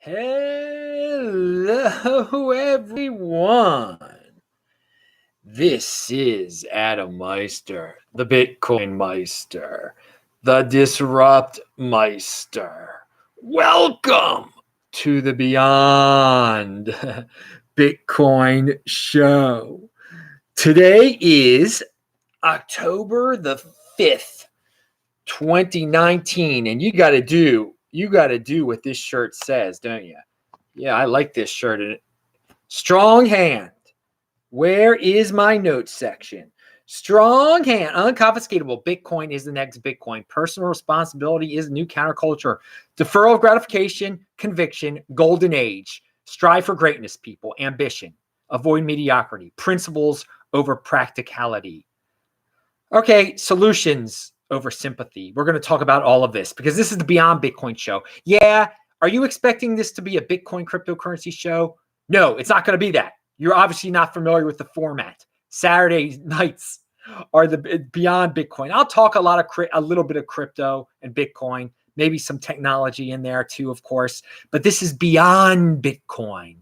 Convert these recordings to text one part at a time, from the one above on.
Hello, everyone. This is Adam Meister, the Bitcoin Meister, the Disrupt Meister. Welcome to the Beyond Bitcoin Show. Today is October the 5th, 2019, and you got to do what this shirt says, don't you? Yeah, I like this shirt. Strong hand. Where is my notes section? Strong hand. Unconfiscatable. Bitcoin is the next Bitcoin. Personal responsibility is the new counterculture. Deferral of gratification, conviction, golden age. Strive for greatness, people. Ambition. Avoid mediocrity. Principles over practicality. Okay, solutions over sympathy. We're going to talk about all of this because this is the Beyond Bitcoin show. Yeah, are you expecting this to be a Bitcoin cryptocurrency show? No, it's not going to be that. You're obviously not familiar with the format. Saturday nights are the Beyond Bitcoin. I'll talk a little bit of crypto and Bitcoin, maybe some technology in there too, of course. But this is Beyond Bitcoin.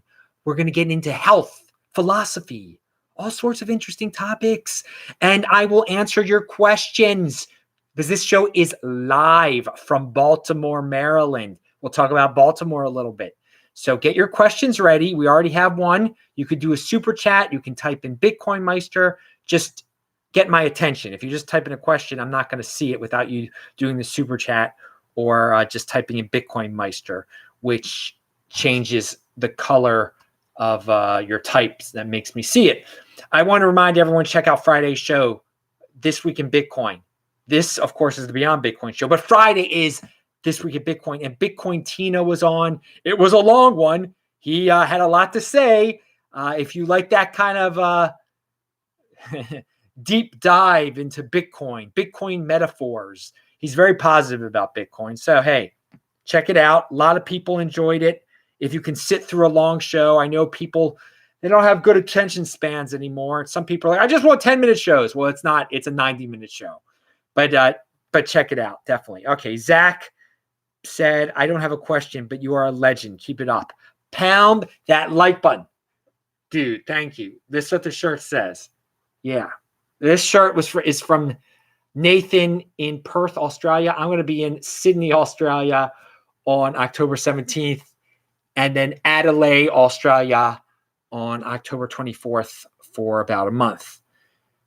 We're going to get into health, philosophy, all sorts of interesting topics. And I will answer your questions because this show is live from Baltimore, Maryland. We'll talk about Baltimore a little bit. So get your questions ready. We already have one. You could do a super chat. You can type in Bitcoin Meister. Just get my attention. If you just type in a question, I'm not going to see it without you doing the super chat or just typing in Bitcoin Meister, which changes the color of your types. That makes me see it. I want to remind everyone, check out Friday's show, This Week in Bitcoin. This, of course, is the Beyond Bitcoin show, but Friday is This Week in Bitcoin, and Bitcoin Tina was on. It was a long one. He had a lot to say. If you like that kind of deep dive into Bitcoin metaphors, he's very positive about Bitcoin. So, hey, check it out. A lot of people enjoyed it. If you can sit through a long show, I know people, they don't have good attention spans anymore. Some people are like, I just want 10-minute shows. Well, it's not. It's a 90-minute show. But check it out, definitely. Okay, Zach said, I don't have a question, but you are a legend. Keep it up. Pound that like button. Dude, thank you. This is what the shirt says. Yeah. This shirt is from Nathan in Perth, Australia. I'm going to be in Sydney, Australia on October 17th. And then Adelaide, Australia on October 24th for about a month.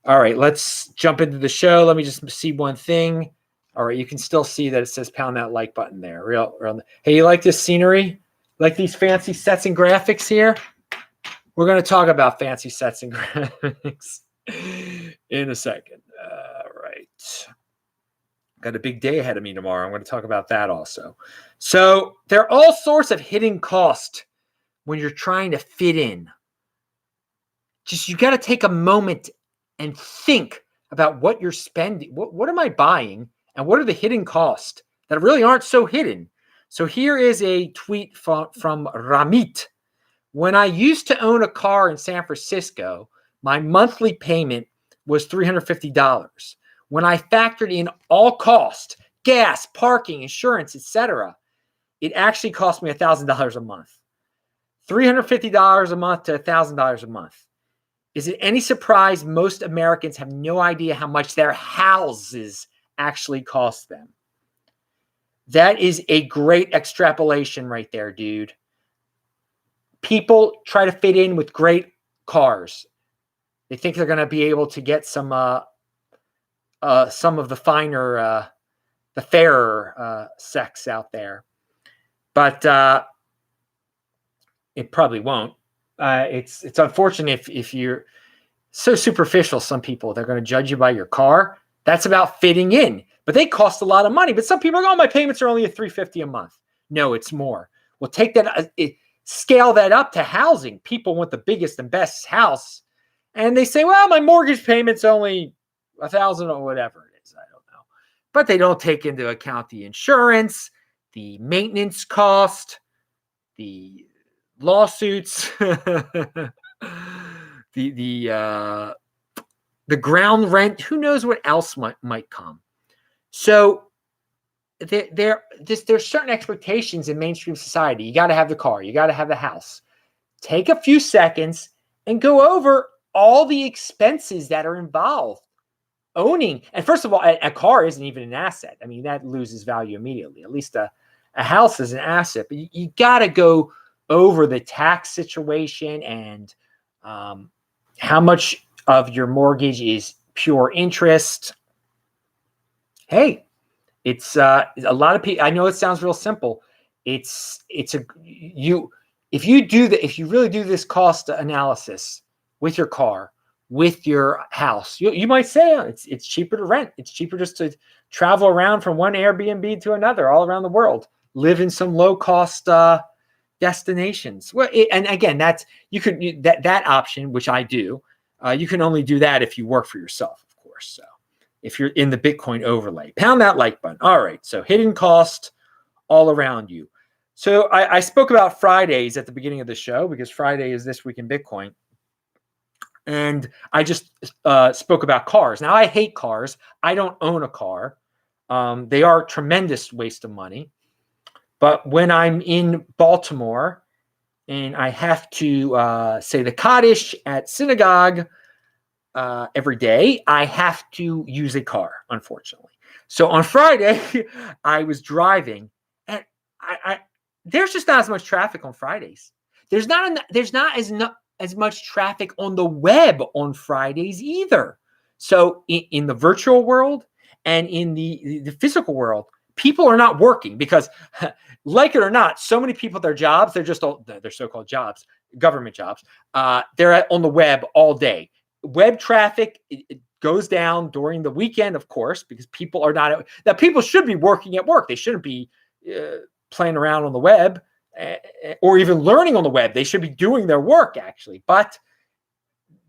All right, let's jump into the show. Let me just see one thing. All right, you can still see that it says pound that like button there. Hey, you like this scenery? Like these fancy sets and graphics here? We're going to talk about fancy sets and graphics in a second. All right. Got a big day ahead of me tomorrow. I'm going to talk about that also. So there are all sorts of hidden costs when you're trying to fit in. Just you got to take a moment and think about what you're spending. What am I buying? And what are the hidden costs that really aren't so hidden? So here is a tweet from Ramit. When I used to own a car in San Francisco, my monthly payment was $350. When I factored in all costs, gas, parking, insurance, etc., it actually cost me $1,000 a month. $350 a month to $1,000 a month. Is it any surprise most Americans have no idea how much their houses actually cost them? That is a great extrapolation right there, dude. People try to fit in with great cars. They think they're going to be able to get some of the finer, the fairer sex out there. But it probably won't. It's unfortunate if you're so superficial. Some people, they're going to judge you by your car. That's about fitting in, but they cost a lot of money. But some people are like, oh, my payments are only at $350 a month. No, it's more. Well, take that, scale that up to housing. People want the biggest and best house, and they say, well, my mortgage payment's only $1,000 or whatever it is. I don't know, but they don't take into account the insurance, the maintenance cost, the lawsuits, the ground rent. Who knows what else might come? So there's certain expectations in mainstream society. You got to have the car, you got to have the house. Take a few seconds and go over all the expenses that are involved owning. And first of all, a car isn't even an asset. I mean, that loses value immediately. At least a house is an asset. But you got to go over the tax situation and how much of your mortgage is pure interest. Hey, it's a lot of people. I know it sounds real simple. It's a you if you really do this cost analysis with your car, with your house, you might say, oh, it's cheaper to rent. It's cheaper just to travel around from one Airbnb to another all around the world, live in some low cost destinations. Well, and again, that option, which I do, you can only do that if you work for yourself, of course. So if you're in the Bitcoin overlay, pound that like button. All right. So hidden cost all around you. So I spoke about Fridays at the beginning of the show because Friday is This Week in Bitcoin. And I just spoke about cars. Now, I hate cars. I don't own a car. They are a tremendous waste of money. But when I'm in Baltimore and I have to say the Kaddish at synagogue every day, I have to use a car, unfortunately. So on Friday, I was driving, and there's just not as much traffic on Fridays. There's not as much traffic on the web on Fridays either. So in the virtual world and in the physical world, people are not working because, like it or not, so many people, their jobs, they're so-called jobs, government jobs, they're on the web all day. Web traffic it goes down during the weekend, of course, because people are not. Now, people should be working at work. They shouldn't be playing around on the web or even learning on the web. They should be doing their work, actually. But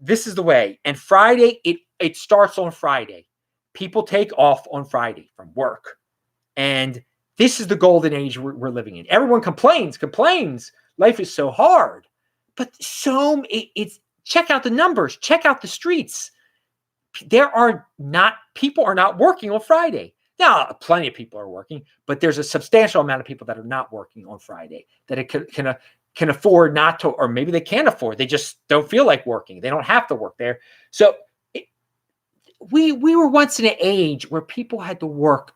this is the way. And Friday, it starts on Friday. People take off on Friday from work. And this is the golden age we're living in. Everyone complains. Life is so hard. But check out the numbers. Check out the streets. People are not working on Friday. Now, plenty of people are working, but there's a substantial amount of people that are not working on Friday that it can afford not to, or maybe they can't afford. They just don't feel like working. They don't have to work there. So we were once in an age where people had to work.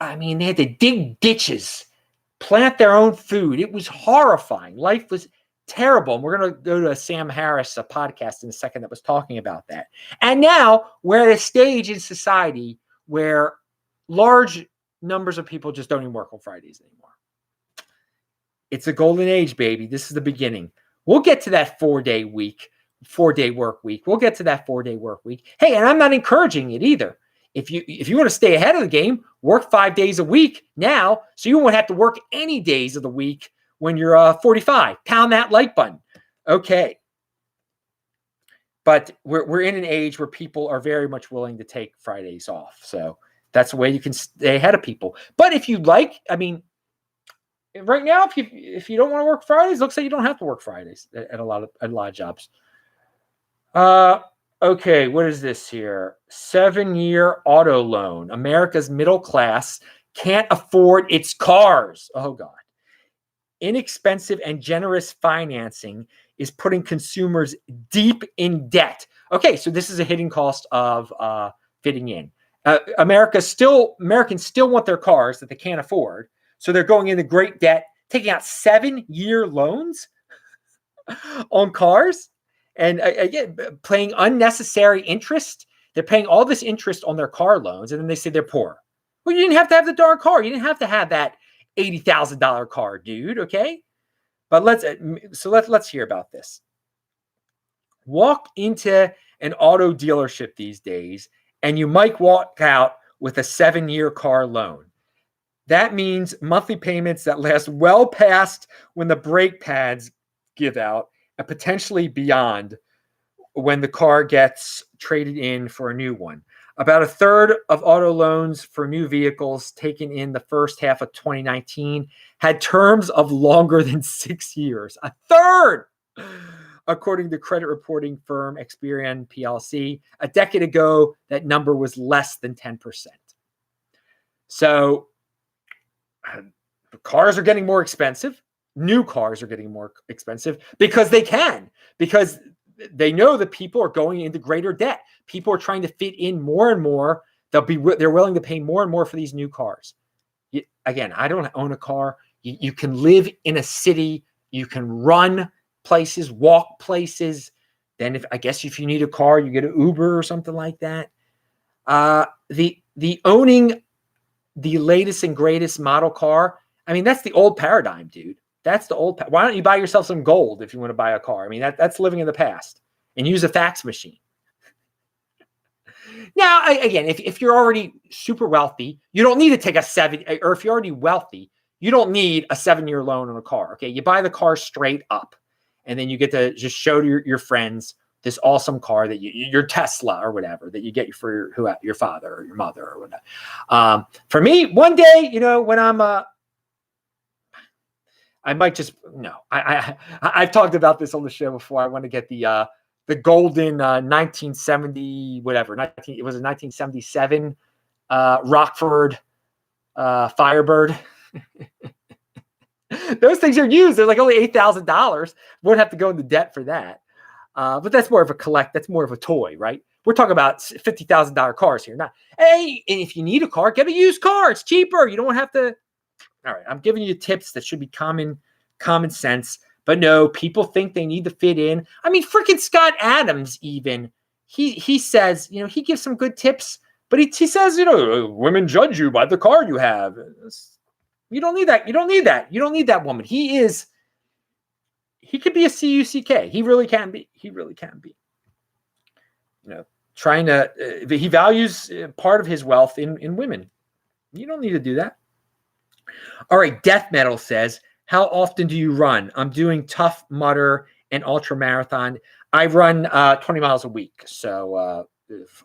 I mean, they had to dig ditches, plant their own food. It was horrifying. Life was terrible. And we're going to go to a Sam Harris podcast in a second that was talking about that. And now we're at a stage in society where large numbers of people just don't even work on Fridays anymore. It's a golden age, baby. This is the beginning. We'll get to that 4-day work week. We'll get to that 4-day work week. Hey, and I'm not encouraging it either. If you want to stay ahead of the game, work 5 days a week now, so you won't have to work any days of the week when you're 45. Pound that like button. Okay. But we're in an age where people are very much willing to take Fridays off. So that's a way you can stay ahead of people. But if you like, I mean, right now, if you don't want to work Fridays, looks like you don't have to work Fridays at a lot of jobs. Okay, what is this here? 7-year auto loan. America's middle class can't afford its cars. Oh, God. Inexpensive and generous financing is putting consumers deep in debt. Okay, so this is a hidden cost of fitting in. Americans still want their cars that they can't afford, so they're going into great debt, taking out 7-year loans on cars. And again, paying unnecessary interest. They're paying all this interest on their car loans, and then they say they're poor. Well, you didn't have to have the darn car. You didn't have to have that $80,000 car, dude. Okay, but let's hear about this. Walk into an auto dealership these days, and you might walk out with a 7-year car loan. That means monthly payments that last well past when the brake pads give out, and potentially beyond when the car gets traded in for a new one. About a third of auto loans for new vehicles taken in the first half of 2019 had terms of longer than 6 years. A third! According to credit reporting firm Experian PLC. A decade ago, that number was less than 10%. So cars are getting more expensive. New cars are getting more expensive because they can, because they know that people are going into greater debt. People are trying to fit in more and more. They're willing to pay more and more for these new cars. Again, I don't own a car. You can live in a city. You can run places, walk places. Then I guess if you need a car, you get an Uber or something like that. The owning the latest and greatest model car, I mean, that's the old paradigm, dude. That's the old. Why don't you buy yourself some gold if you want to buy a car? I mean, that's living in the past, and use a fax machine. Now, again, if you're already super wealthy, you don't need to take a 7, or if you're already wealthy, you don't need a 7-year loan on a car. Okay, you buy the car straight up, and then you get to just show to your friends this awesome car that your Tesla or whatever that you get for your father or your mother or whatever. For me, one day, when I might just I've talked about this on the show before. I want to get the golden 1970 whatever it was a 1977 Rockford Firebird. Those things are used. They're like only $8,000. Won't have to go into debt for that. But that's more of a That's more of a toy, right? We're talking about $50,000 cars here. Not, hey, and if you need a car, get a used car. It's cheaper. You don't have to. All right, I'm giving you tips that should be common sense. But no, people think they need to fit in. I mean, freaking Scott Adams, even he says, he gives some good tips, but he says, women judge you by the car you have. You don't need that. You don't need that. You don't need that woman. He could be a CUCK. He really can be. He really can be. Trying to. He values part of his wealth in women. You don't need to do that. All right, Death Metal says, how often do you run? I'm doing Tough Mudder and ultra marathon. I run 20 miles a week, so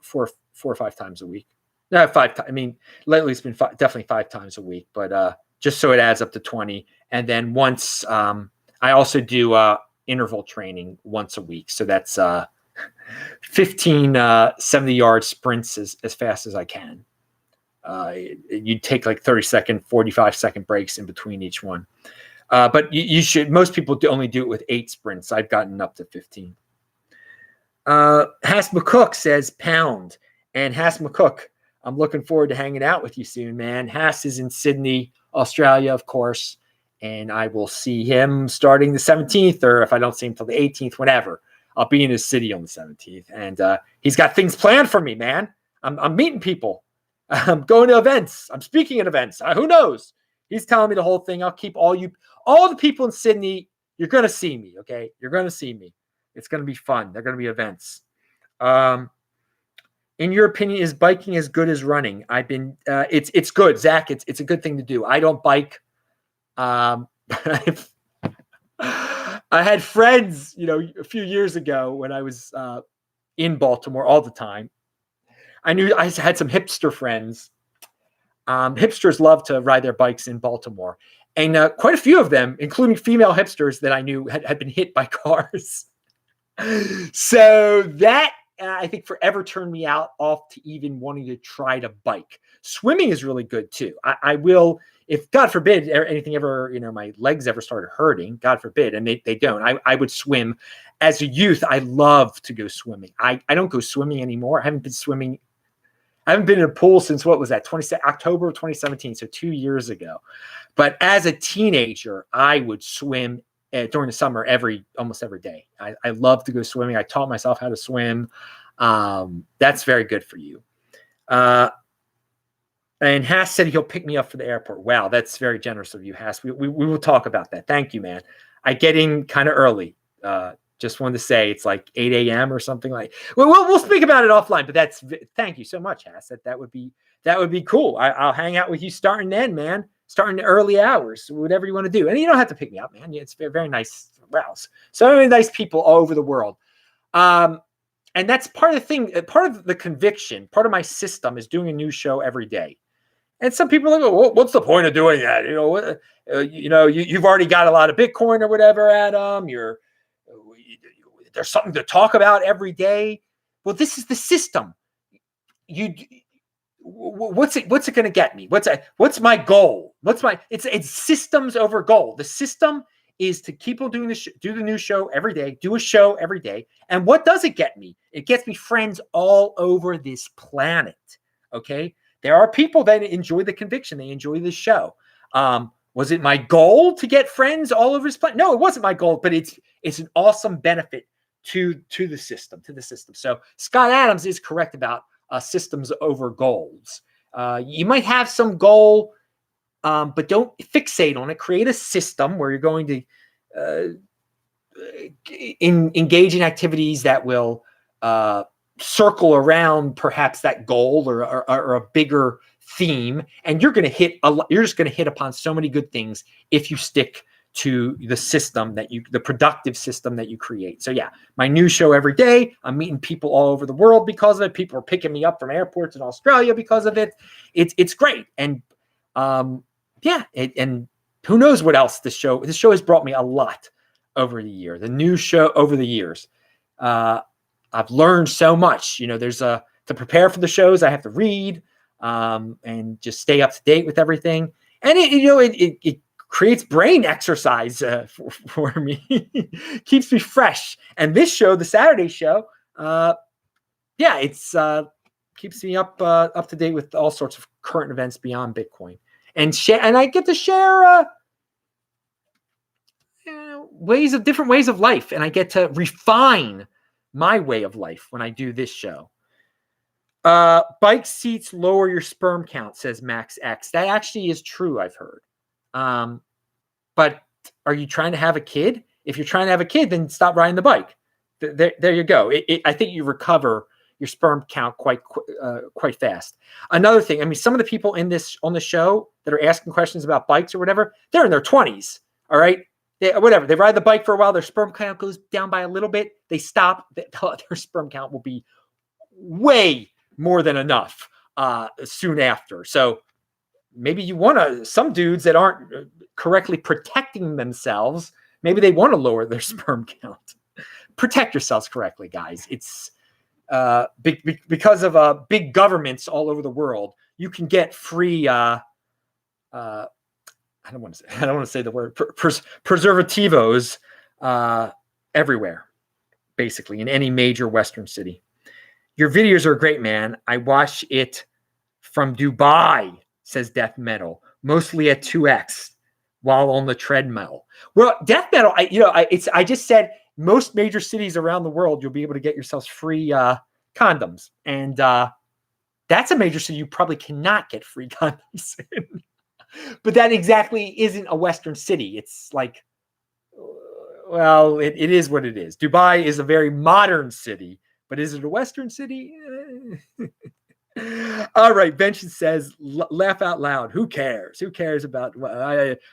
4 or 5 times a week. No, 5 times. I mean, lately it's been definitely 5 times a week, but just so it adds up to 20. And then once, I also do interval training once a week, so that's 15 70-yard sprints as fast as I can. You'd take like 30-second, 45-second breaks in between each one. But you should. Most people only do it with 8 sprints. I've gotten up to 15. Hass McCook says pound. And Hass McCook, I'm looking forward to hanging out with you soon, man. Hass is in Sydney, Australia, of course. And I will see him starting the 17th, or if I don't see him till the 18th, whenever. I'll be in his city on the 17th. And he's got things planned for me, man. I'm meeting people. I'm going to events. I'm speaking at events. Who knows? He's telling me the whole thing. I'll keep all the people in Sydney. You're going to see me. Okay. You're going to see me. It's going to be fun. They're going to be events. In your opinion, is biking as good as running? It's good, Zach. It's a good thing to do. I don't bike. I had friends, a few years ago when I was in Baltimore all the time. I had some hipster friends. Hipsters love to ride their bikes in Baltimore. And quite a few of them, including female hipsters that I knew had been hit by cars. So that, I think, forever turned me off to even wanting to try to bike. Swimming is really good, too. I will, if God forbid anything ever, my legs ever started hurting, God forbid, and they don't, I would swim. As a youth, I loved to go swimming. I don't go swimming anymore. I haven't been in a pool since, what was that, October of 2017, so 2 years ago. But as a teenager, I would swim during the summer almost every day. I love to go swimming. I taught myself how to swim. That's very good for you. And Haas said he'll pick me up for the airport. Wow, that's very generous of you, Haas. We will talk about that. Thank you, man. I get in kind of early. Just wanted to say it's like 8 a.m. or something like. We'll speak about it offline. But thank you so much, Haas. That would be cool. I'll hang out with you starting then, man. Starting the early hours, whatever you want to do. And you don't have to pick me up, man. It's very, very nice. Wow, so many nice people all over the world. And that's part of the thing. Part of the conviction. Part of my system is doing a new show every day. And some people are like, well, what's the point of doing that? You've already got a lot of Bitcoin or whatever, Adam. There's something to talk about every day. Well, this is the system. what's it going to get me? What's my goal? It's systems over goal. The system is to keep on doing do the new show every day, do a show every day. And what does it get me? It gets me friends all over this planet. Okay. There are people that enjoy the conviction. They enjoy this show. Was it my goal to get friends all over this planet? No, it wasn't my goal, but it's an awesome benefit to the system. So Scott Adams is correct about systems over goals. You might have some goal, but don't fixate on it. Create a system where you're going to engage in activities that will circle around perhaps that goal or a bigger theme, and you're just going to hit upon so many good things if you stick to the system the productive system that you create. So yeah, my new show every day. I'm meeting people all over the world because of it. People are picking me up from airports in Australia because of it. It's great. And and who knows what else this show has brought me a lot over the year. The new show over the years. I've learned so much. There's to prepare for the shows, I have to read and just stay up to date with everything. And it creates brain exercise for me, keeps me fresh. And this show, the Saturday show, it's keeps me up to date with all sorts of current events beyond Bitcoin, and I get to share different ways of life, and I get to refine my way of life when I do this show. Bike seats lower your sperm count, says Max X. That actually is true, I've heard. But are you trying to have a kid? If you're trying to have a kid, then stop riding the bike. There you go. I think you recover your sperm count quite fast. Another thing, I mean, some of the people on the show that are asking questions about bikes or whatever, they're in their 20s. All right. They ride the bike for a while. Their sperm count goes down by a little bit. They stop. Their sperm count will be way more than enough soon after. So maybe you want some dudes that aren't correctly protecting themselves, maybe they want to lower their sperm count. Protect yourselves correctly, guys. It's because of big governments all over the world. You can get free. I don't want to say the word preservativos everywhere, basically in any major Western city. Your videos are great, man. I watch it from Dubai, says Death Metal, mostly at 2x while on the treadmill. Well, Death Metal, I just said most major cities around the world, you'll be able to get yourselves free condoms. And that's a major city you probably cannot get free condoms in. But that exactly isn't a Western city. It's like, well, it is what it is. Dubai is a very modern city, but is it a Western city? All right. Benson says, laugh out loud. Who cares? Who cares about,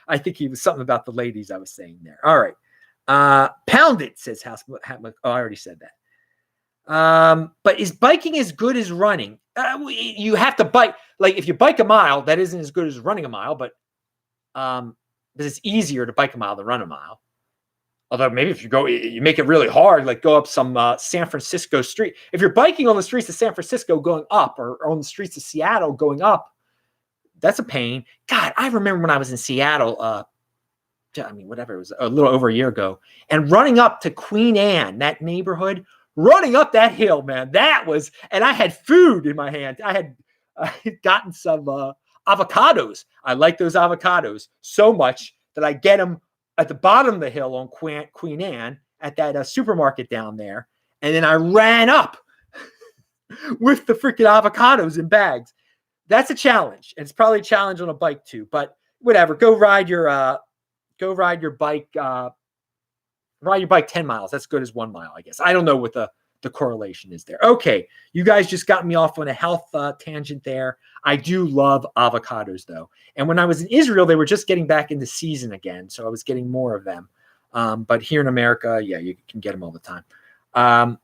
I think he was something about the ladies I was saying there. All right. Pound it, says House. Oh, I already said that. But is biking as good as running? You have to bike. Like if you bike a mile, that isn't as good as running a mile, but it's easier to bike a mile than run a mile. Although maybe if you make it really hard, like go up some San Francisco street. If you're biking on the streets of San Francisco going up or on the streets of Seattle going up, that's a pain. God, I remember when I was in Seattle, whatever, it was a little over a year ago, and running up to Queen Anne, that neighborhood, running up that hill, man, and I had food in my hand. I had gotten some avocados. I like those avocados so much that I get them at the bottom of the hill on Queen Anne at that supermarket down there. And then I ran up with the freaking avocados in bags. That's a challenge. And it's probably a challenge on a bike too, but whatever. Go ride your bike. Ride your bike 10 miles. That's good as 1 mile, I guess. I don't know what the correlation is there. Okay. You guys just got me off on a health tangent there. I do love avocados though. And when I was in Israel, they were just getting back into season again. So I was getting more of them. But here in America, yeah, you can get them all the time. And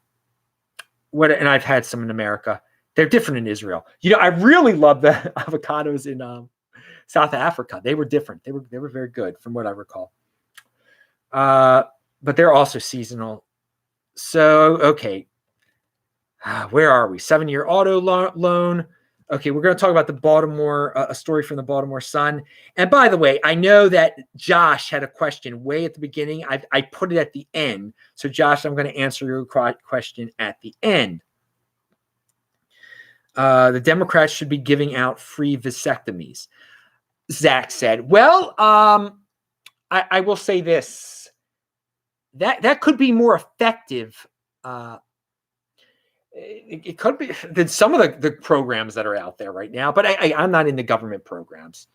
I've had some in America. They're different in Israel. I really love the avocados in South Africa. They were different. They were very good from what I recall. But they're also seasonal. So, okay. Where are we? 7-year auto loan. Okay, we're going to talk about the Baltimore, a story from the Baltimore Sun. And by the way, I know that Josh had a question way at the beginning. I put it at the end. So, Josh, I'm going to answer your question at the end. The Democrats should be giving out free vasectomies. Zach said, well, I will say this. That could be more effective. It could be than some of the programs that are out there right now. But I'm not in the government programs.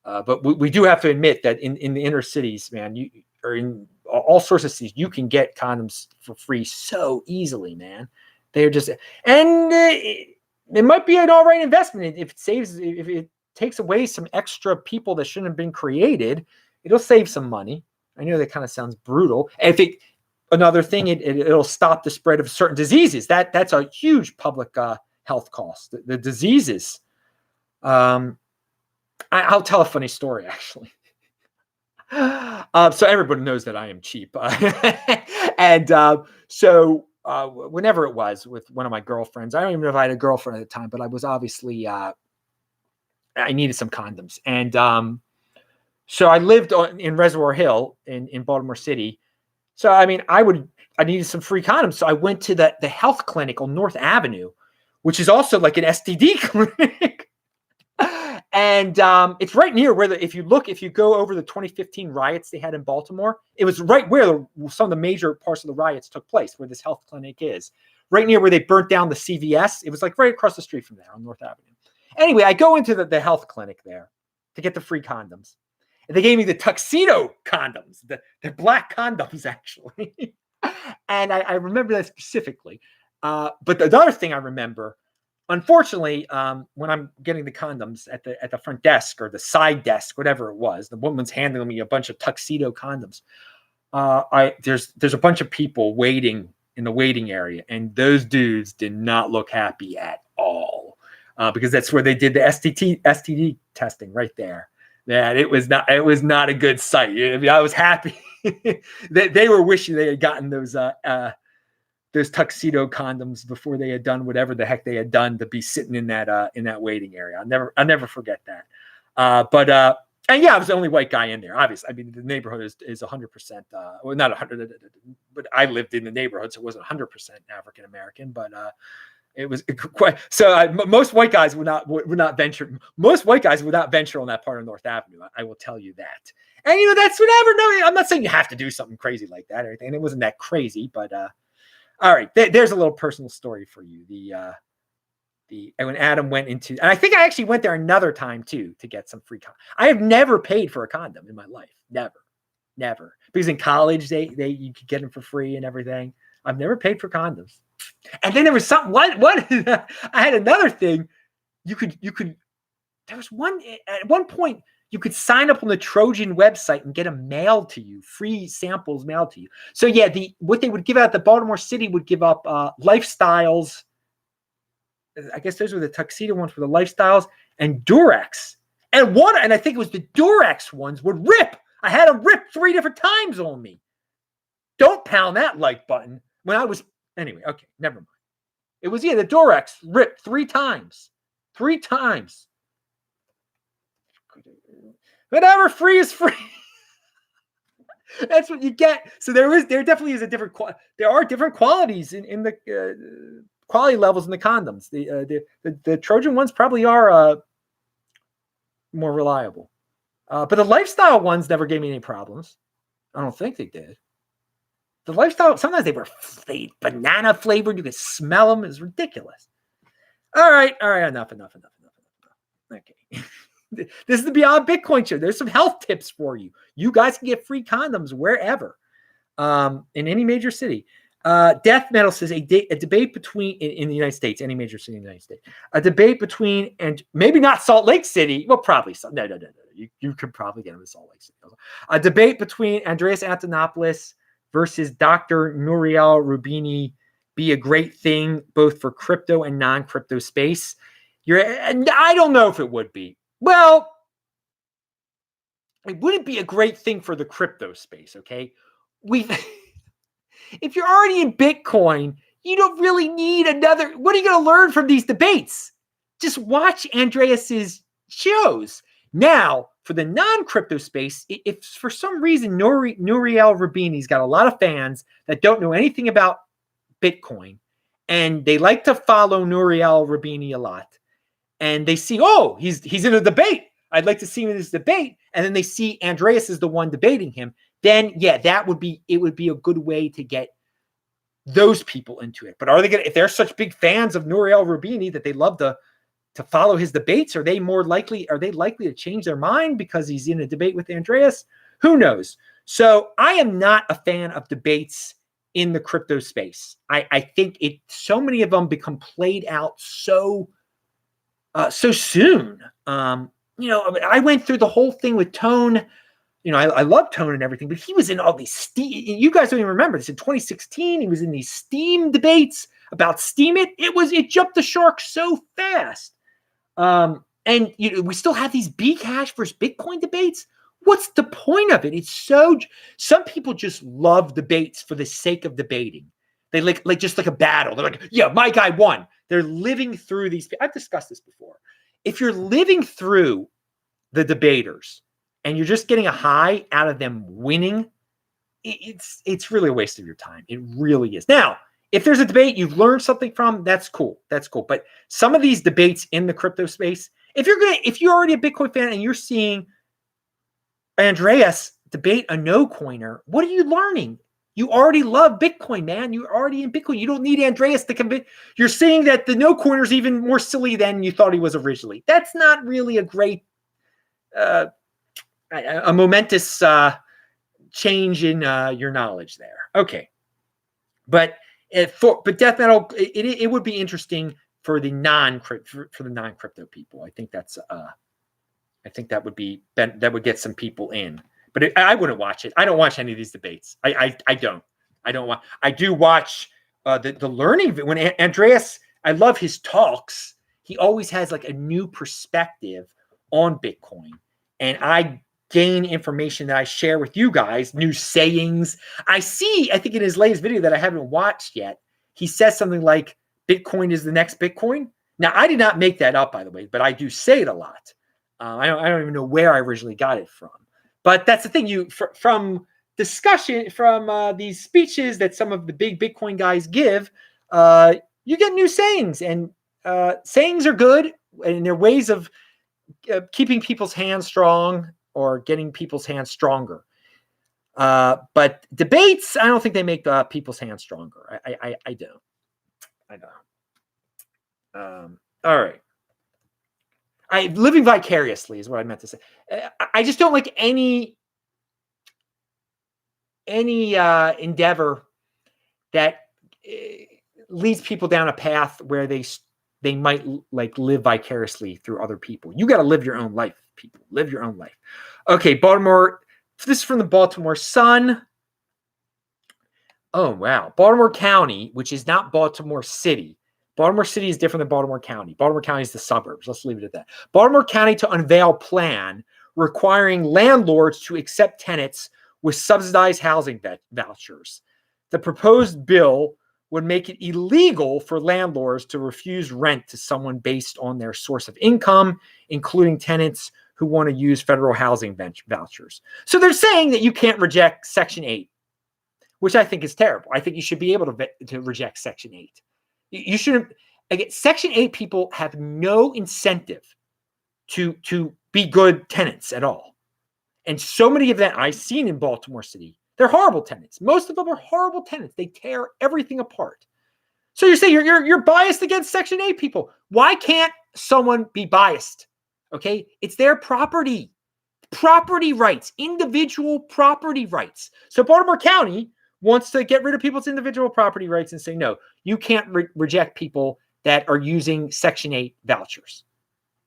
But we do have to admit that in the inner cities, man, or in all sorts of cities, you can get condoms for free so easily, man. They're just, and it might be an all right investment if it takes away some extra people that shouldn't have been created. It'll save some money. I know that kind of sounds brutal. Another thing, it'll stop the spread of certain diseases. That's a huge public health cost. The diseases. I'll tell a funny story, actually. So everybody knows that I am cheap. And so whenever it was with one of my girlfriends, I don't even know if I had a girlfriend at the time, but I was obviously, I needed some condoms. And so I lived in Reservoir Hill in Baltimore City. So, I mean, I needed some free condoms. So I went to the health clinic on North Avenue, which is also like an STD clinic. And it's right near where if you go over the 2015 riots they had in Baltimore, it was right where some of the major parts of the riots took place, where this health clinic is. Right near where they burnt down the CVS. It was like right across the street from there on North Avenue. Anyway, I go into the health clinic there to get the free condoms. And they gave me the tuxedo condoms, the black condoms, actually. And I remember that specifically. But the other thing I remember, unfortunately, when I'm getting the condoms at the front desk or the side desk, whatever it was, the woman's handing me a bunch of tuxedo condoms. There's a bunch of people waiting in the waiting area, and those dudes did not look happy at all, because that's where they did the STD testing right there. Yeah, it was not a good sight. I mean, I was happy that they were wishing they had gotten those tuxedo condoms before they had done whatever the heck they had done to be sitting in that waiting area. I'll never forget that. And yeah, I was the only white guy in there. Obviously, I mean, the neighborhood is 100%. Well, not 100, but I lived in the neighborhood, so it wasn't 100% African American. But it was quite so. Most white guys would not venture. Most white guys would not venture on that part of North Avenue. I will tell you that. And that's whatever. No, I'm not saying you have to do something crazy like that or anything. And it wasn't that crazy, but all right. There's a little personal story for you. When Adam went into, and I think I actually went there another time too to get some free condom. I have never paid for a condom in my life. Never. Because in college you could get them for free and everything. I've never paid for condoms. And then there was something. What? I had another thing. You could. There was one at one point. You could sign up on the Trojan website and get them mailed to you, free samples mailed to you. So yeah, what they would give out, the Baltimore City would give up Lifestyles. I guess those were the tuxedo ones for the Lifestyles, and Durex. And I think it was the Durex ones would rip. I had them rip 3 different times on me. Don't pound that like button. Anyway, okay, never mind. It was the Durex ripped 3 times. 3 times. Whatever, free is free. That's what you get. So there definitely is a different. There are different qualities in the quality levels in the condoms. The Trojan ones probably are more reliable, but the Lifestyle ones never gave me any problems. I don't think they did. The Lifestyle, sometimes they were banana flavored. You could smell them. It's ridiculous. All right. Enough. Okay. This is the Beyond Bitcoin show. There's some health tips for you. You guys can get free condoms wherever, in any major city. Death Metal says a debate between in the United States, any major city in the United States, a debate between, and maybe not Salt Lake City. Well, probably no. You could probably get them in Salt Lake City. A debate between Andreas Antonopoulos versus Dr. Nouriel Roubini be a great thing both for crypto and non-crypto space. I don't know if it would be. Well, it wouldn't be a great thing for the crypto space, okay? If you're already in Bitcoin, you don't really need another. What are you going to learn from these debates? just watch Andreas's shows. Now, for the non-crypto space, if for some reason Nouriel Roubini's got a lot of fans that don't know anything about Bitcoin, and they like to follow Nouriel Roubini a lot, and they see, oh, he's in a debate. I'd like to see him in this debate. And then they see Andreas is the one debating him. Then, yeah, it would be a good way to get those people into it. But are they going to, if they're such big fans of Nouriel Roubini that they love to follow his debates, are they likely to change their mind because he's in a debate with Andreas? Who knows? So I am not a fan of debates in the crypto space. I think so many of them become played out so soon. I went through the whole thing with Tone. I love Tone and everything, but he was in all these you guys don't even remember this. In 2016, he was in these Steam debates about Steam It. It jumped the shark so fast. And we still have these Bcash versus Bitcoin debates. What's the point of it? Some people just love debates for the sake of debating. They like a battle. They're like, yeah, my guy won. They're living through these. I've discussed this before. If you're living through the debaters and you're just getting a high out of them winning, it's really a waste of your time. It really is. Now, if there's a debate you've learned something from, that's cool. That's cool. But some of these debates in the crypto space, if you're already a Bitcoin fan and you're seeing Andreas debate a no coiner, what are you learning? You already love Bitcoin, man. You're already in Bitcoin. You don't need Andreas to convince. You're seeing that the no coiner is even more silly than you thought he was originally. That's not really a great, a momentous change in your knowledge there. Okay, but death metal, it would be interesting for the non-crypto people. I think that would get some people in. But I wouldn't watch it. I don't watch any of these debates. I don't. I do watch the learning when Andreas. I love his talks. He always has like a new perspective on Bitcoin, and I gain information that I share with you guys. New sayings. I think in his latest video that I haven't watched yet, he says something like Bitcoin is the next Bitcoin. Now I did not make that up, by the way, but I do say it a lot. I don't even know where I originally got it from. But that's the thing, from discussion, from these speeches that some of the big Bitcoin guys give, you get new sayings. And sayings are good, and they're ways of keeping people's hands strong or getting people's hands stronger. But debates, I don't think they make people's hands stronger. I don't. All right. Living vicariously is what I meant to say. I just don't like any endeavor that leads people down a path where they might like live vicariously through other people. You got to live your own life, people. Live your own life. Okay, Baltimore. This is from the Baltimore Sun. Oh, wow. Baltimore County, which is not Baltimore City. Baltimore City is different than Baltimore County. Baltimore County is the suburbs. Let's leave it at that. Baltimore County to unveil plan requiring landlords to accept tenants with subsidized housing vouchers. The proposed bill would make it illegal for landlords to refuse rent to someone based on their source of income, including tenants who want to use federal housing vouchers. So they're saying that you can't reject Section 8, which I think is terrible. I think you should be able to reject Section 8. You shouldn't. Again, Section 8 people have no incentive to be good tenants at all. And so many of them I've seen in Baltimore City, they're horrible tenants. Most of them are horrible tenants. They tear everything apart. So you say you're biased against Section 8 people. Why can't someone be biased? Okay, it's their property. Property rights, individual property rights. So Baltimore County wants to get rid of people's individual property rights and say, no, you can't reject people that are using Section 8 vouchers.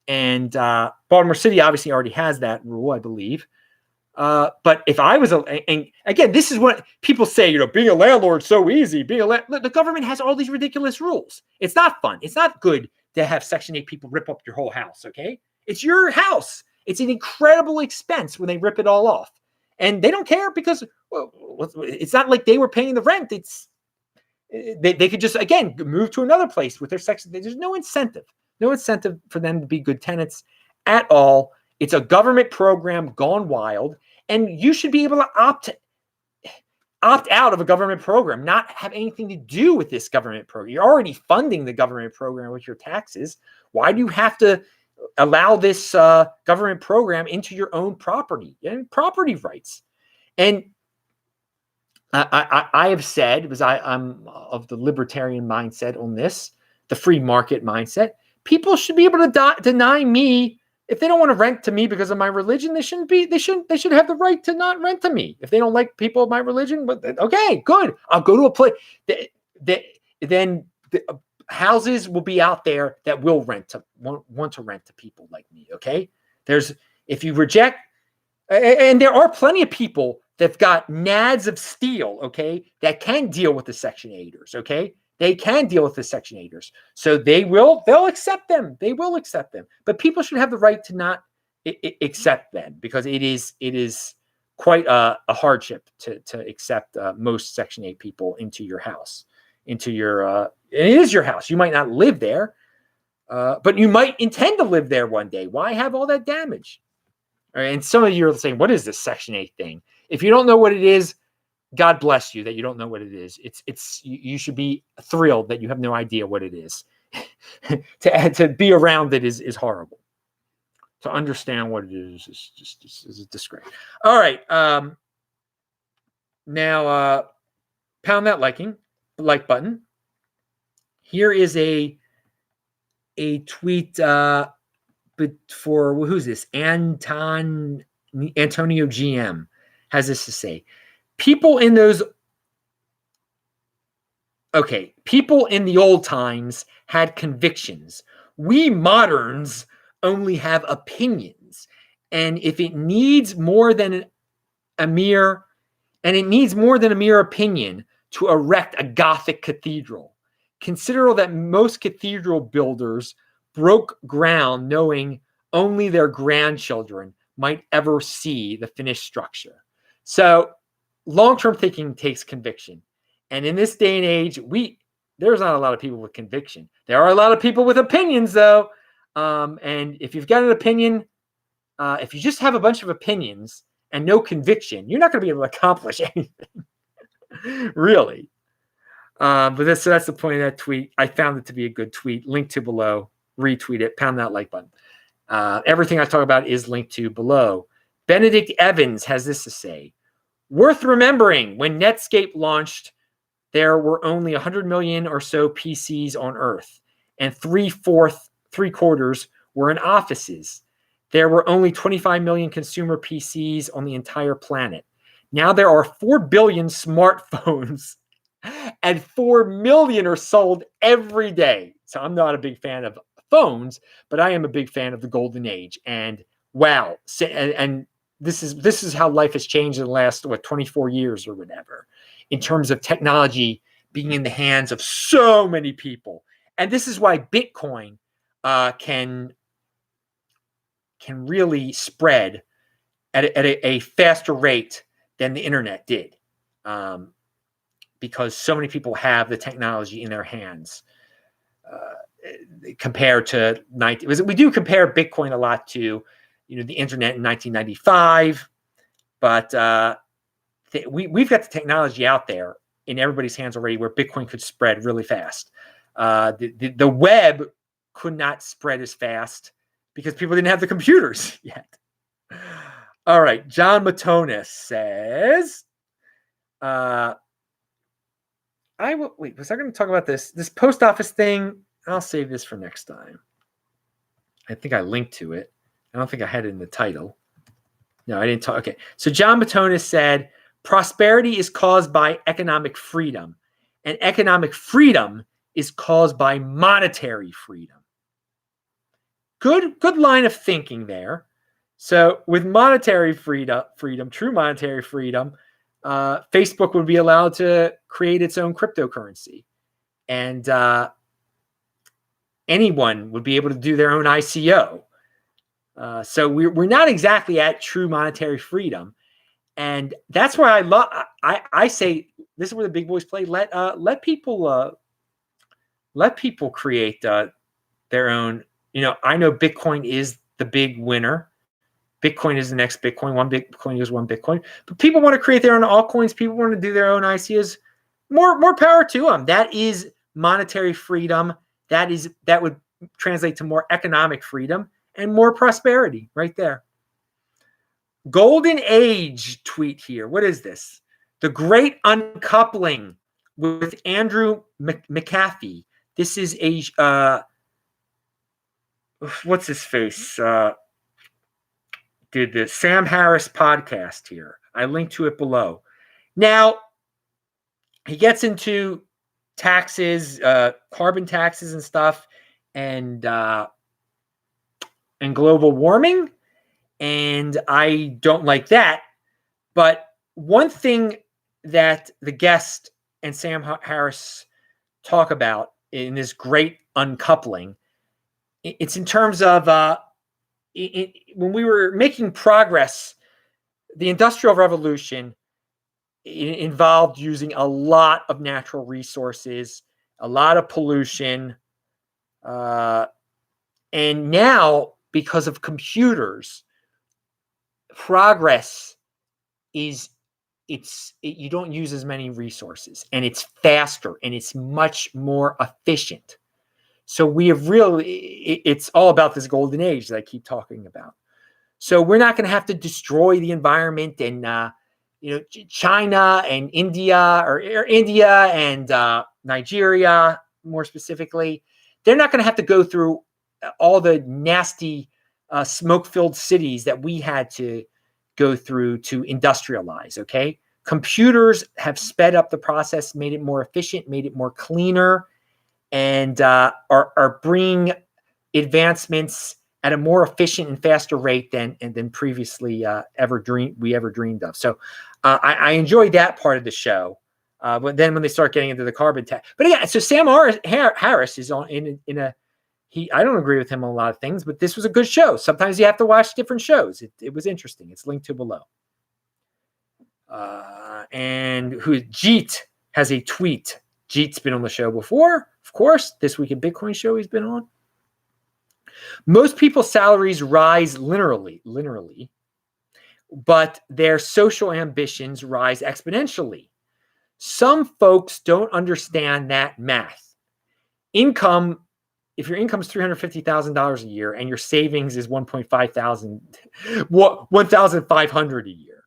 And Baltimore City obviously already has that rule, I believe. But if I was and again, this is what people say, being a landlord is so easy. The government has all these ridiculous rules. It's not fun. It's not good to have Section 8 people rip up your whole house, okay? It's your house. It's an incredible expense when they rip it all off. And they don't care because it's not like they were paying the rent. They could just, again, move to another place with their section. There's no incentive. No incentive for them to be good tenants at all. It's a government program gone wild, and you should be able to opt out of a government program, not have anything to do with this government program. You're already funding the government program with your taxes. Why do you have to allow this government program into your own property and property rights? And I have said, because I'm of the libertarian mindset on this, the free market mindset, people should be able to deny me. If they don't want to rent to me because of my religion, they should have the right to not rent to me. If they don't like people of my religion, but okay, good. I'll go to a place then houses will be out there that will want to rent to people like me. Okay. If you reject, and there are plenty of people that've got nads of steel, okay, that can deal with the Section 8ers, okay? They can deal with the Section 8ers. So they'll accept them. They will accept them. But people should have the right to not accept them, because it is quite a hardship to accept most Section 8 people into your house, it is your house. You might not live there, but you might intend to live there one day. Why have all that damage? All right, and some of you are saying, what is this Section 8 thing? If you don't know what it is, God bless you that you don't know what it is. You should be thrilled that you have no idea what it is. to be around it is horrible. To understand what it is is a disgrace. All right. Now pound that like button. Here is a tweet but for who's this? Antonio GM has this to say. People in the old times had convictions. We moderns only have opinions. And if it needs more than a mere opinion to erect a Gothic cathedral. Consider that most cathedral builders broke ground knowing only their grandchildren might ever see the finished structure. So long-term thinking takes conviction. And in this day and age, there's not a lot of people with conviction. There are a lot of people with opinions, though. And if you've got an opinion, if you just have a bunch of opinions and no conviction, you're not going to be able to accomplish anything. Really. But that's the point of that tweet. I found it to be a good tweet. Link to below. Retweet it. Pound that like button. Everything I talk about is linked to below. Benedict Evans has this to say. Worth remembering, when Netscape launched, there were only 100 million or so PCs on Earth, and three-quarters were in offices. There were only 25 million consumer PCs on the entire planet. Now there are 4 billion smartphones, and 4 million are sold every day. So I'm not a big fan of phones, but I am a big fan of the golden age. And wow, and this is how life has changed in the last 24 years or whatever, in terms of technology being in the hands of so many people. And this is why Bitcoin can really spread at a faster rate than the internet did, because so many people have the technology in their hands. Compared to we do compare Bitcoin a lot to the internet in 1995, but we've got the technology out there in everybody's hands already where Bitcoin could spread really fast. The web could not spread as fast because people didn't have the computers yet. All right, John Matonis says, was I going to talk about this post office thing? I'll save this for next time. I think I linked to it. I don't think I had it in the title. No, I didn't talk. Okay. So John Matonis said, prosperity is caused by economic freedom, and economic freedom is caused by monetary freedom. Good line of thinking there. So with monetary freedom, true monetary freedom, Facebook would be allowed to create its own cryptocurrency. And anyone would be able to do their own ICO. So we're not exactly at true monetary freedom. And that's why I say this is where the big boys play. Let people create their own I know Bitcoin is the big winner. Bitcoin is the next Bitcoin. One Bitcoin is one Bitcoin. But people want to create their own altcoins. People want to do their own ICOs. More power to them. That is monetary freedom. That would translate to more economic freedom and more prosperity right there. Golden Age tweet here. What is this? The Great Uncoupling with Andrew McAfee. This is a what's his face? Did the Sam Harris podcast here. I linked to it below. Now, he gets into taxes, carbon taxes and stuff, and global warming. And I don't like that. But one thing that the guest and Sam Harris talk about in this great uncoupling, it's in terms of when we were making progress, the Industrial Revolution involved using a lot of natural resources, a lot of pollution. And now, because of computers, progress is you don't use as many resources, and it's faster and it's much more efficient. So we have it's all about this golden age that I keep talking about. So we're not going to have to destroy the environment, and China and India, or India and Nigeria, more specifically, they're not going to have to go through all the nasty smoke-filled cities that we had to go through to industrialize. Okay, computers have sped up the process, made it more efficient, made it more cleaner, and are bringing advancements at a more efficient and faster rate than previously ever dreamed of. So I enjoyed that part of the show. But then when they start getting into the carbon tax, but yeah, so Sam Harris is on in a. I don't agree with him on a lot of things, but this was a good show. Sometimes you have to watch different shows. It was interesting. It's linked to below. And Jeet has a tweet. Jeet's been on the show before, of course. This Week in Bitcoin show he's been on. Most people's salaries rise linearly, but their social ambitions rise exponentially. Some folks don't understand that math. If your income is $350,000 a year and your savings is $1,500 a year,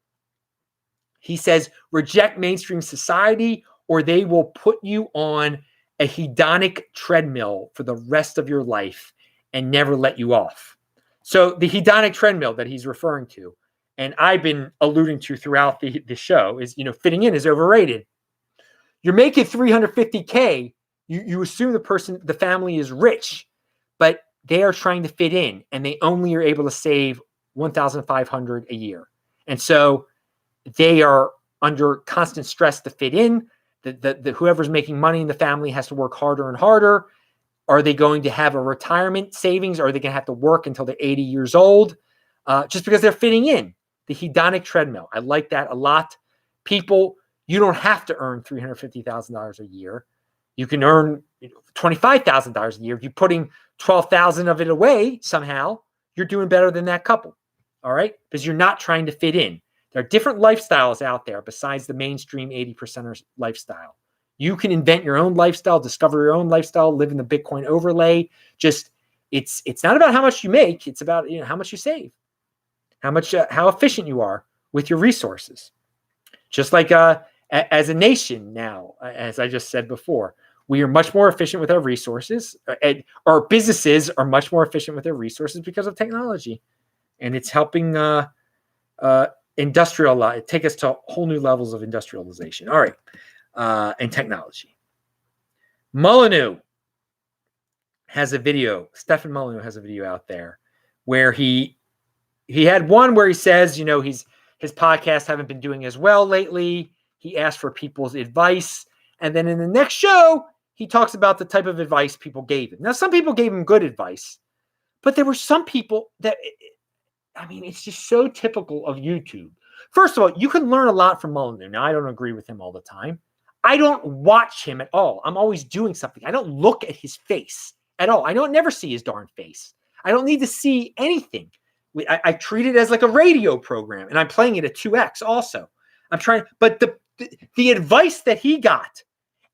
he says, reject mainstream society or they will put you on a hedonic treadmill for the rest of your life and never let you off. So the hedonic treadmill that he's referring to, and I've been alluding to throughout the show, is, fitting in is overrated. You're making $350K. You assume the family is rich, but they are trying to fit in, and they only are able to save $1,500 a year. And so they are under constant stress to fit in. Whoever's making money in the family has to work harder and harder. Are they going to have a retirement savings? Or are they going to have to work until they're 80 years old? Just because they're fitting in. The hedonic treadmill. I like that a lot. People, you don't have to earn $350,000 a year. You can earn $25,000 a year. If you're putting $12,000 of it away somehow, you're doing better than that couple. All right? Because you're not trying to fit in. There are different lifestyles out there besides the mainstream 80%er lifestyle. You can invent your own lifestyle, discover your own lifestyle, live in the Bitcoin overlay. Just it's not about how much you make. It's about how much you save, how efficient you are with your resources. Just like as a nation now, as I just said before, we are much more efficient with our resources. Our businesses are much more efficient with their resources because of technology, and it's helping industrialize, take us to whole new levels of industrialization. All right, and technology. Molyneux has a video. Stefan Molyneux has a video out there where he had one where he says, his podcasts haven't been doing as well lately. He asked for people's advice. And then in the next show, he talks about the type of advice people gave him. Now, some people gave him good advice, but there were some people that, it's just so typical of YouTube. First of all, you can learn a lot from Molyneux. Now, I don't agree with him all the time. I don't watch him at all. I'm always doing something. I don't look at his face at all. I don't never see his darn face. I don't need to see anything. I treat it as like a radio program, and I'm playing it at 2x also. I'm trying, but the advice that he got,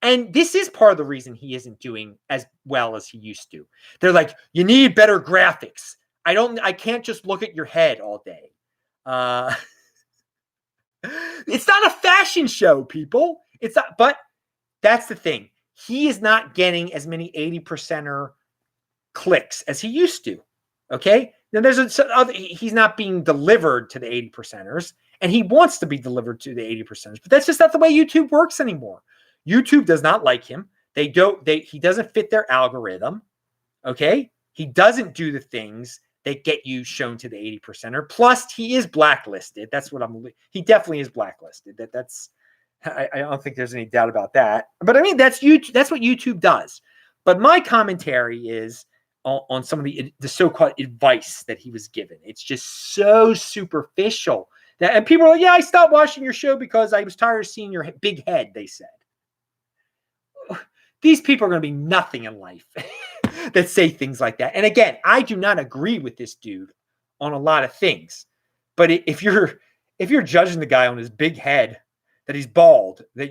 and this is part of the reason he isn't doing as well as he used to. They're like, you need better graphics. I can't just look at your head all day. It's not a fashion show, people. It's not, but that's the thing. He is not getting as many 80%er clicks as he used to. Okay. Now he's not being delivered to the 80%ers, and he wants to be delivered to the 80%ers, but that's just not the way YouTube works anymore. YouTube does not like him. He doesn't fit their algorithm. Okay. He doesn't do the things that get you shown to the 80%er. Plus, he is blacklisted. That's what he definitely is blacklisted. I don't think there's any doubt about that. But I mean, that's YouTube. That's what YouTube does. But my commentary is on some of the so-called advice that he was given. It's just so superficial and people are like, yeah, I stopped watching your show because I was tired of seeing your big head, they said. These people are going to be nothing in life that say things like that. And again, I do not agree with this dude on a lot of things. But if you're judging the guy on his big head, that he's bald, that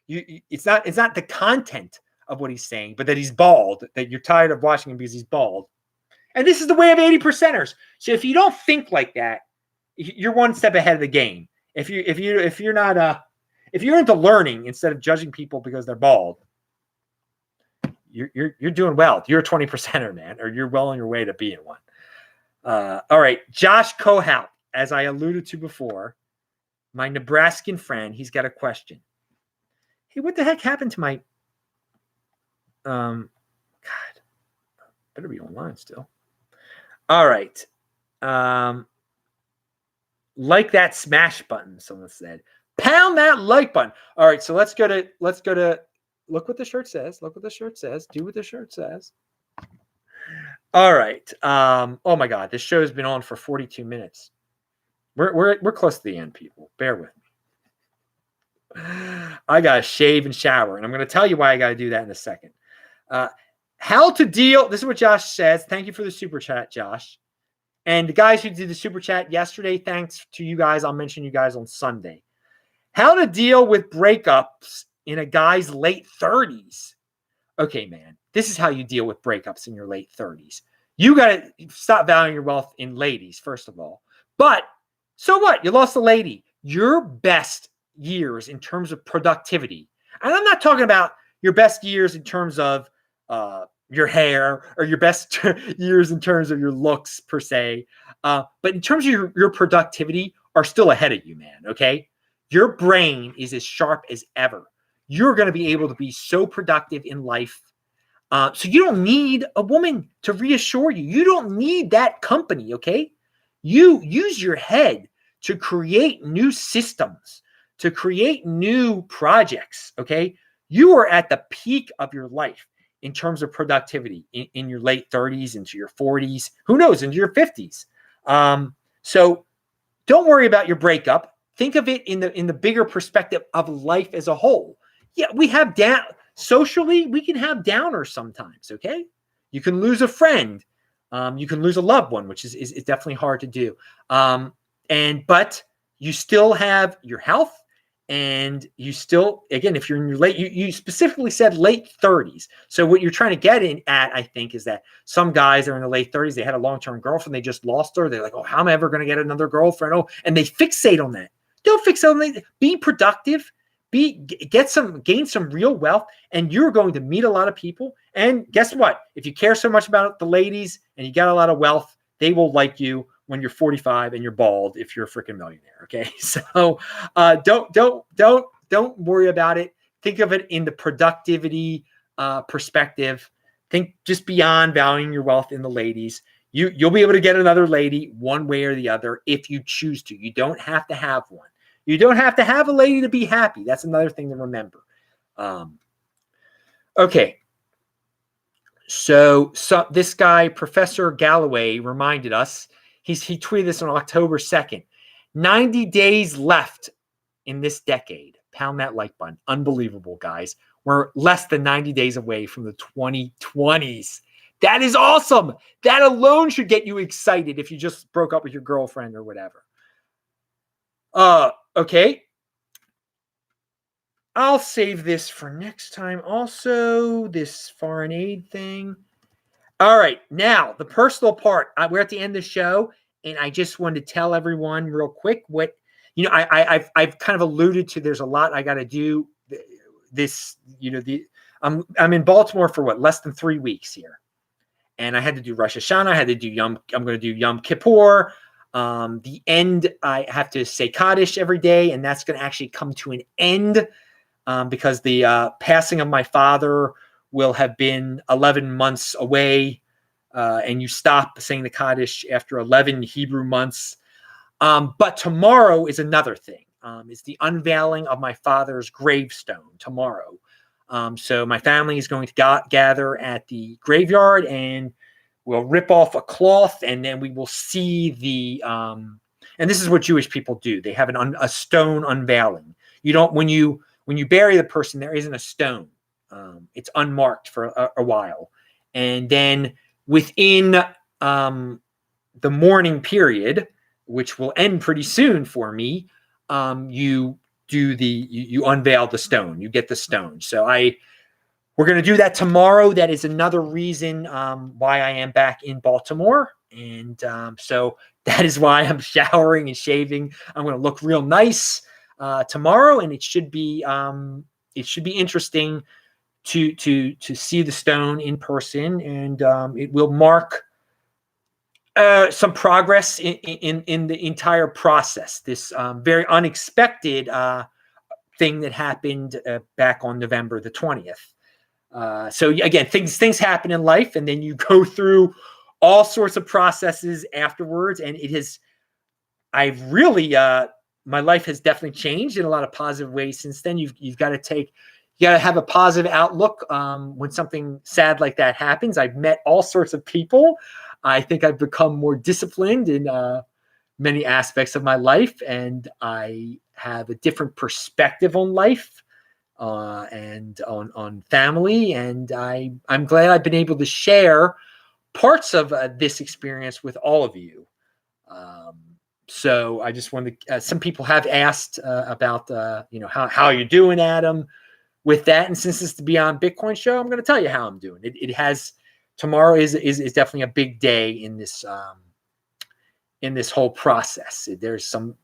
it's not the content of what he's saying, but that he's bald, that you're tired of watching him because he's bald. And this is the way of 80%ers. So if you don't think like that, you're one step ahead of the game. If you're into learning instead of judging people because they're bald, you're doing well. You're a 20%er, man, or you're well on your way to being one. All right, Josh Kohout, as I alluded to before, my Nebraskan friend, he's got a question. Hey, what the heck happened to my God, better be online still. All right. Like that smash button, someone said. Pound that like button. All right, so let's go to look what the shirt says. Look what the shirt says. Do what the shirt says. All right. Oh my God, this show has been on for 42 minutes. We're close to the end, people. Bear with me. I gotta shave and shower, and I'm gonna tell you why I gotta do that in a second. How to deal. This is what Josh says. Thank you for the super chat, Josh. And the guys who did the super chat yesterday, thanks to you guys. I'll mention you guys on Sunday. How to deal with breakups in a guy's late 30s. Okay, man, this is how you deal with breakups in your late 30s. You got to stop valuing your wealth in ladies, first of all. But so what? You lost a lady. Your best years in terms of productivity. And I'm not talking about your best years in terms of your hair or your best years in terms of your looks per se. But in terms of your productivity are still ahead of you, man. Okay. Your brain is as sharp as ever. You're going to be able to be so productive in life. So you don't need a woman to reassure you. You don't need that company. Okay. You use your head to create new systems, to create new projects. Okay. You are at the peak of your life in terms of productivity in your late 30s, into your 40s, who knows, into your 50s. So don't worry about your breakup. Think of it in the bigger perspective of life as a whole. Yeah, we have socially, we can have downers sometimes, okay? You can lose a friend. You can lose a loved one, which is definitely hard to do. But you still have your health. And you still, again, if you're in your you specifically said late 30s. So what you're trying to get at, I think, is that some guys are in the late 30s. They had a long-term girlfriend. They just lost her. They're like, oh, how am I ever going to get another girlfriend? Oh, and they fixate on that. Don't fixate on that. Be productive. Gain some real wealth, and you're going to meet a lot of people. And guess what? If you care so much about the ladies and you got a lot of wealth, they will like you when you're 45 and you're bald if you're a freaking millionaire. Okay. So don't worry about it. Think of it in the productivity perspective. Think just beyond valuing your wealth in the ladies. You'll be able to get another lady one way or the other if you choose to. You don't have to have one. You don't have to have a lady to be happy. That's another thing to remember. Okay. So this guy, Professor Galloway, reminded us, he tweeted this on October 2nd, 90 days left in this decade. Pound that like button. Unbelievable, guys. We're less than 90 days away from the 2020s. That is awesome. That alone should get you excited if you just broke up with your girlfriend or whatever. Okay. I'll save this for next time. Also, this foreign aid thing. All right. Now, the personal part. We're at the end of the show, and I just wanted to tell everyone real quick what, I've kind of alluded to. There's a lot I got to do. I'm in Baltimore for less than 3 weeks here. And I had to do Rosh Hashanah. I had to do I'm going to do Yom Kippur. The end, I have to say Kaddish every day, and that's going to actually come to an end because the passing of my father will have been 11 months away, and you stop saying the Kaddish after 11 Hebrew months. But tomorrow is another thing. It's the unveiling of my father's gravestone tomorrow. So my family is going to gather at the graveyard, and we'll rip off a cloth, and then we will see the and this is what Jewish people do. They have a stone unveiling. You don't when you bury the person, there isn't a stone. It's unmarked for a while, and then within the mourning period, which will end pretty soon for me, you unveil the stone. You get the stone. So we're going to do that tomorrow. That is another reason why I am back in Baltimore. And so that is why I'm showering and shaving. I'm going to look real nice tomorrow, and it should be interesting to see the stone in person, and it will mark some progress in the entire process. This very unexpected thing that happened back on November the 20th. So again, things happen in life, and then you go through all sorts of processes afterwards. And I've really, my life has definitely changed in a lot of positive ways since then. You got to have a positive outlook when something sad like that happens. I've met all sorts of people. I think I've become more disciplined in many aspects of my life, and I have a different perspective on life and on family. And I'm glad I've been able to share parts of this experience with all of you. So I just wanted to, some people have asked about, how you're doing, Adam, with that. And since it's the Beyond Bitcoin show, I'm going to tell you how I'm doing. Tomorrow is definitely a big day in this whole process. There's some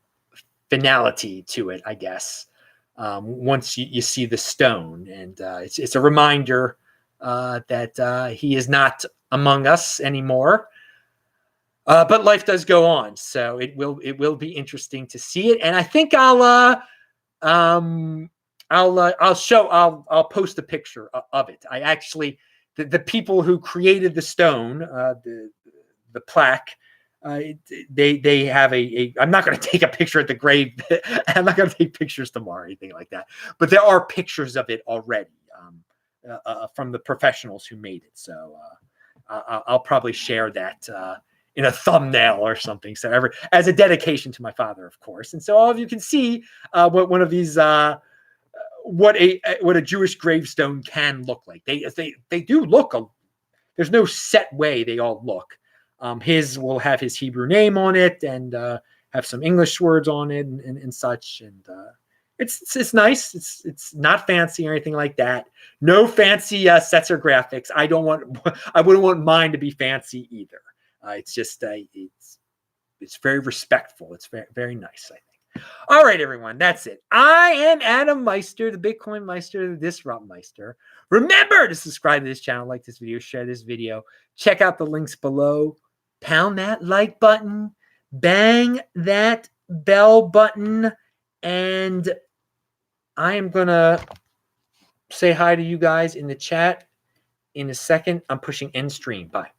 finality to it, I guess. Once you see the stone, and it's a reminder that he is not among us anymore. But life does go on, so it will be interesting to see it. And I think I'll post a picture of it. I actually, the people who created the stone, the plaque, they have I'm not going to take a picture at the grave. I'm not going to take pictures tomorrow or anything like that. But there are pictures of it already from the professionals who made it. So I'll probably share that in a thumbnail or something. So as a dedication to my father, of course. And so all of you can see what one of these what a Jewish gravestone can look like. They do look. There's no set way they all look. His will have his Hebrew name on it, and have some English words on it, and such. And it's nice. It's not fancy or anything like that. No fancy sets or graphics. I wouldn't want mine to be fancy either. It's just it's very respectful. It's very, very nice, I think. All right, everyone, that's it. I am Adam Meister, the Bitcoin Meister, the Disrupt Meister. Remember to subscribe to this channel, like this video, share this video. Check out the links below. Pound that like button, bang that bell button, and I am going to say hi to you guys in the chat in a second. I'm pushing end stream. Bye.